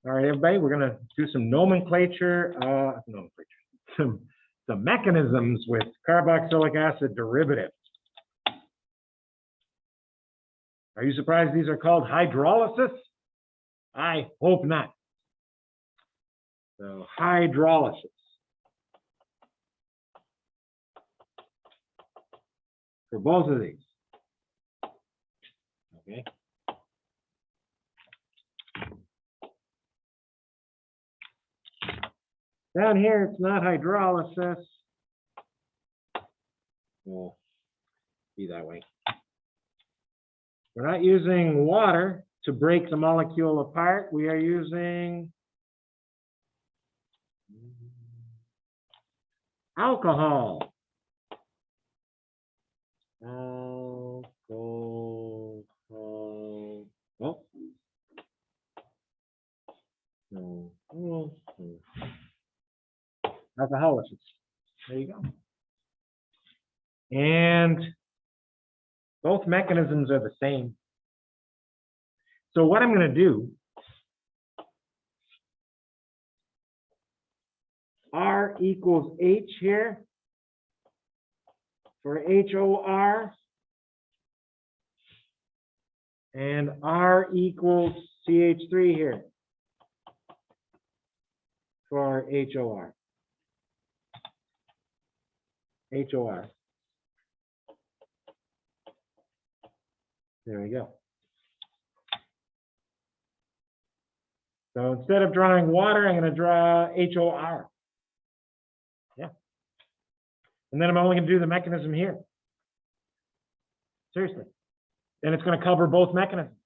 All right, everybody, we're going to do some nomenclature, some mechanisms with carboxylic acid derivatives. Are you surprised these are called hydrolysis? I hope not. So hydrolysis. For both of these. Okay. Down here, it's not hydrolysis. Will be that way. We're not using water to break the molecule apart. We are using alcohol. Alcohol. Oh. No. Alcoholysis. There you go. And both mechanisms are the same. So what I'm going to do, R equals H here for HOR, and R equals CH3 here for HOR. HOR. There we go. So instead of drawing water, I'm going to draw HOR. Yeah. And then I'm only going to do the mechanism here. Seriously. Then it's going to cover both mechanisms.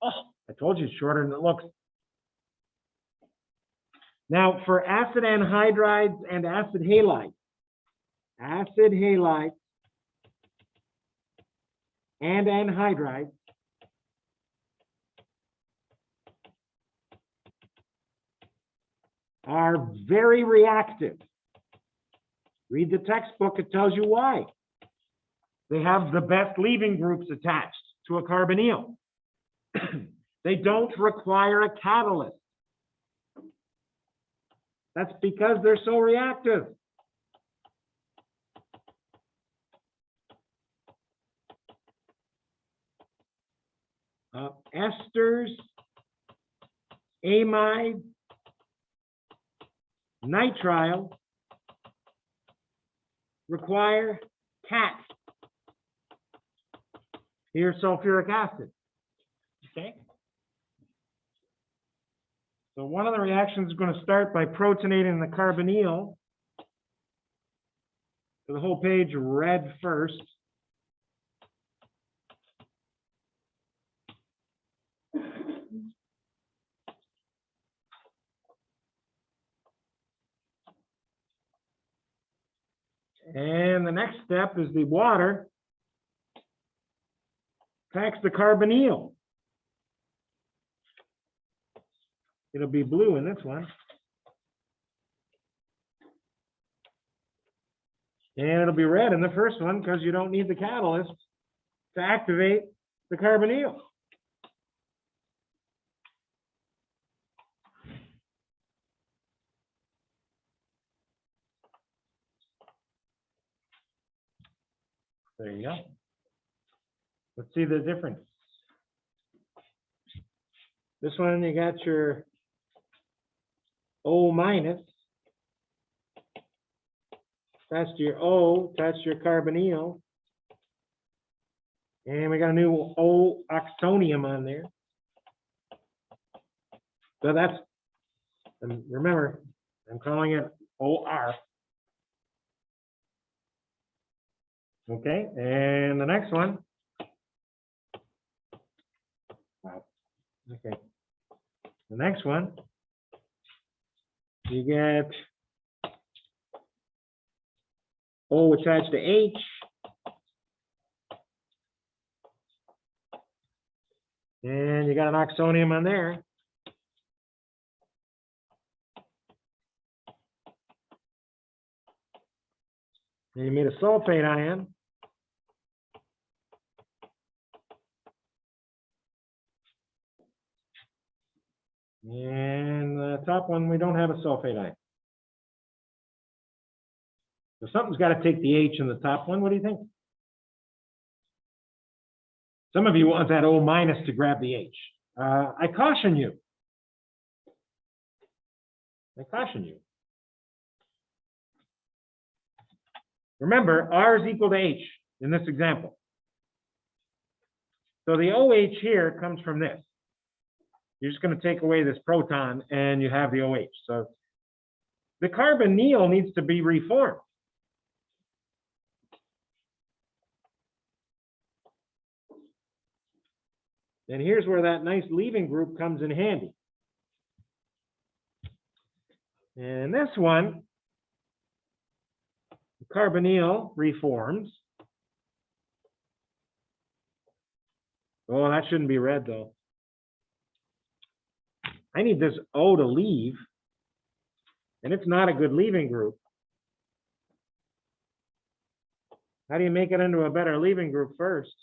Oh, I told you it's shorter than it looks. Now for acid anhydrides and acid halides and anhydrides, are very reactive. Read the textbook, it tells you why. They have the best leaving groups attached to a carbonyl. They don't require a catalyst. That's because they're so reactive. Esters, amide, nitrile require cat. Here's sulfuric acid. Okay. So one of the reactions is going to start by protonating the carbonyl. So the whole page red first. And the next step is the water packs the carbonyl. It'll be blue in this one. And it'll be red in the first one because you don't need the catalyst to activate the carbonyl. There you go. Let's see the difference. This one, you got your O minus. That's your O, that's your carbonyl. And we got a new O oxonium on there. So that's, and remember, I'm calling it OR. Okay, and the next one. Wow. Okay. The next one, you get O attached to H. And you got an oxonium on there. And you made a sulfate ion. And the top one, we don't have a sulfate ion. So something's got to take the H in the top one. What do you think? Some of you want that O minus to grab the H. I caution you. I caution you. Remember, R is equal to H in this example. So the OH here comes from this. You're just going to take away this proton and you have the OH. So the carbonyl needs to be reformed. And here's where that nice leaving group comes in handy. And this one, the carbonyl reforms. Oh, that shouldn't be red though. I need this O to leave, and it's not a good leaving group. How do you make it into a better leaving group first?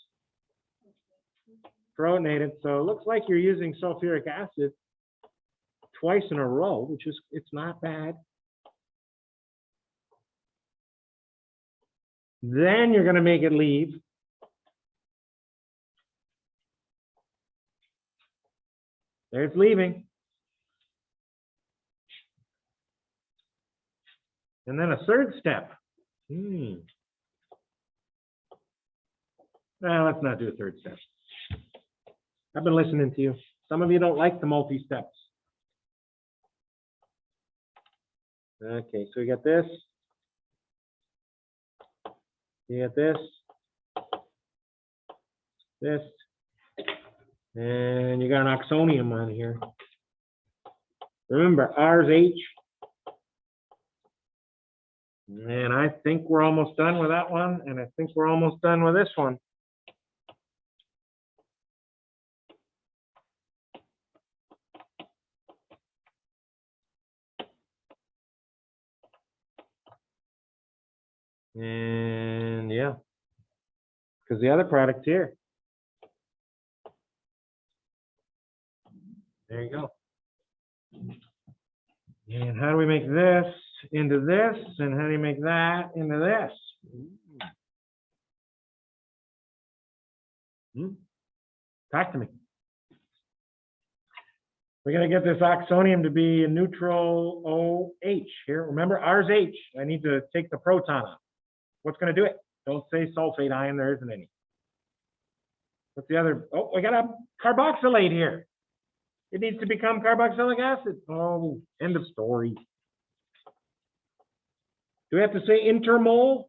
Protonate it. So it looks like you're using sulfuric acid twice in a row, which is, it's not bad. Then you're going to make it leave. There it's leaving. And then a third step. Well, let's not do a third step. I've been listening to you. Some of you don't like the multi-steps. Okay, so we got this. You got this. This. And you got an oxonium on here. Remember, R's H. And I think we're almost done with that one. And I think we're almost done with this one. And yeah, because the other product's here. There you go. And how do we make this into this? And how do you make that into this? Talk to me. We're going to get this oxonium to be a neutral OH here. Remember, R's H. I need to take the proton off. What's going to do it? Don't say sulfate ion. There isn't any. What's the other? Oh, we got a carboxylate here. It needs to become carboxylic acid. Oh, end of story. Do we have to say intermole?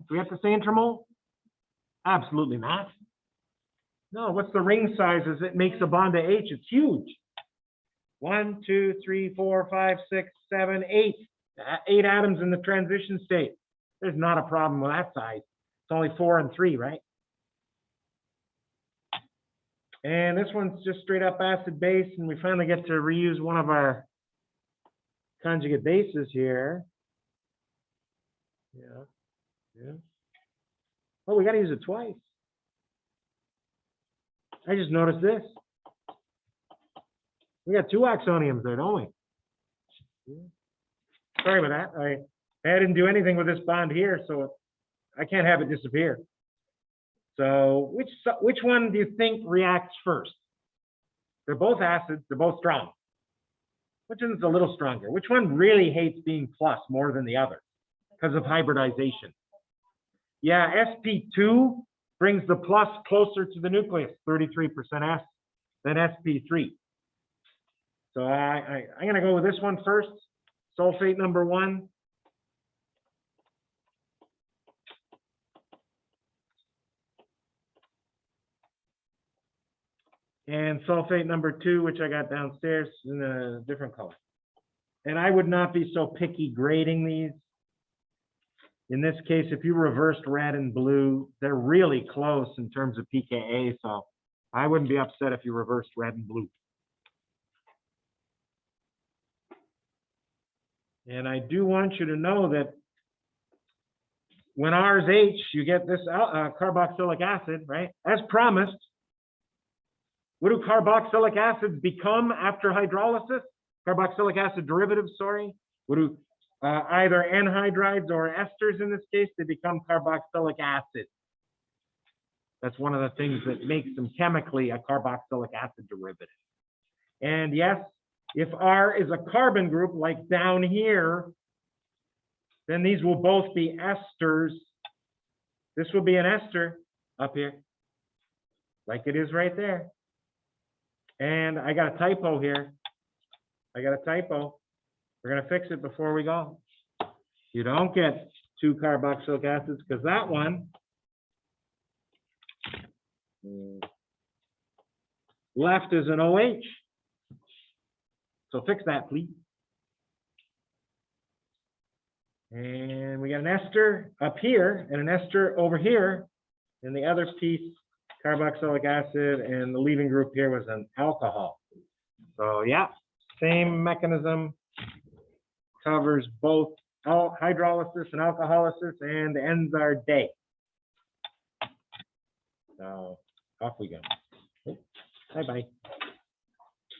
Do we have to say intermole? Absolutely not. No, what's the ring size as it makes a bond to H? It's huge. 1, 2, 3, 4, 5, 6, 7, 8. 8 atoms in the transition state. There's not a problem with that size. It's only 4 and 3, right? And this one's just straight up acid base, and we finally get to reuse one of our conjugate bases here. Yeah. Oh, we got to use it twice. I just noticed this. We got 2 oxoniums there, don't we? Sorry about that. I didn't do anything with this bond here, so I can't have it disappear. So which one do you think reacts first? They're both acids, they're both strong. Which one's a little stronger? Which one really hates being plus more than the other because of hybridization? Yeah, sp2 brings the plus closer to the nucleus, 33% S, than sp3. So I'm going to go with this one first, sulfate number 1. And sulfate number 2, which I got downstairs in a different color. And I would not be so picky grading these. In this case, if you reversed red and blue, they're really close in terms of pKa, so I wouldn't be upset if you reversed red and blue. And I do want you to know that when R's H, you get this carboxylic acid, right? As promised. What do carboxylic acids become after hydrolysis? Carboxylic acid derivatives, sorry. What do either anhydrides or esters in this case, they become carboxylic acid. That's one of the things that makes them chemically a carboxylic acid derivative. And yes, if R is a carbon group like down here, then these will both be esters. This will be an ester up here, like it is right there. And I got a typo here. I got a typo. We're going to fix it before we go. You don't get 2 carboxylic acids because that one left is an OH. So fix that, please. And we got an ester up here and an ester over here. And the other piece, carboxylic acid, and the leaving group here was an alcohol. So yeah, same mechanism, covers both hydrolysis and alcoholysis, and ends our day. So off we go. Bye-bye.